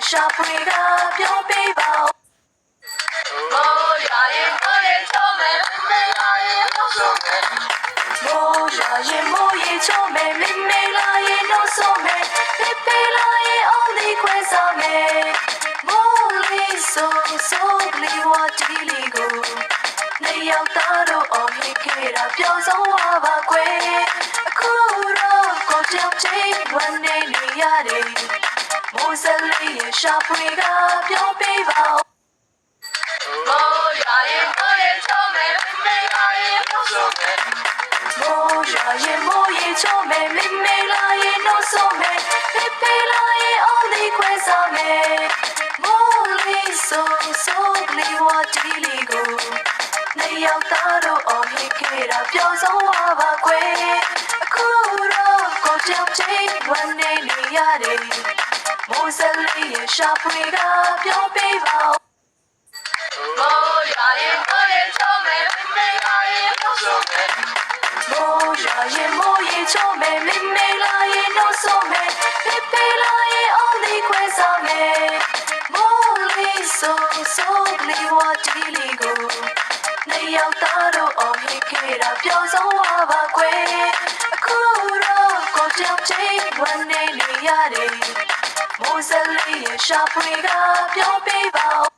ရှာဖွေကပြောပေးပါမိုးရရင်မိုးရေချုံးမယ်မေလာရင်နှုတ်ဆိုမယ်မိုးရရင်မိုးရေချုံးမယ်မေလာရင်နှုတ်ဆိုမယ်ဖေလာရင်အောင်ဒီခွဲစားမယ်မိုးလေးဆိုလေးဝတီလီကိုနေရောက်သားတို့အောင်ဟိခဲ့တာပြောဆုံးသွားပါကွယ်အခုတော့ကိုကြောက်ချင်းဝန်နေနေရတယ်မိုးစလေးရဲ့ရှာဖွေကပြောပေးပါမိုးရရင်မိုးရေချုံးမယ်မေလာရင်နှုတ်ဆိုမယ်မိုးရရင်မိုးရေချုံးမယ်မေလာရင်နှုတ်ဆိုမယ်ဖေလာရင်အောင်ဒီခွဲစားမယ်မိုးလေးဆိုလေးဝတီလီကိုနေရောက်သားတို့အောင်ဟိခဲ့တာပြောဆုံးသွားပါကွယ်အခုတော့ကိုကြောက်ချင်းဝန်နေနေရတယ်မိုးစလေးရဲ့ရှာဖွေကပြောပေးပါမိုးရရင်မိုးရေချုံးမယ်မေလာရင်နှုတ်ဆိုမယ်မိုးရရင်မိုးရေချုံးမယ်မေလာရင်နှုတ်ဆိုမယ်ဖေလာရင်အောင်ဒီခွဲစားမယ်မိုးလေးဆိုလေးဝတီလီကိုနေရောက်သားတို့အောင်ဟိခဲ့တာပြောဆုံးသွားပါကွယ်အခုတော့ကိုကြောက်ချင်းဝန်နေနေရတယ်မိုးစလေးရဲ့ရှာဖွေကပြောပေးပါ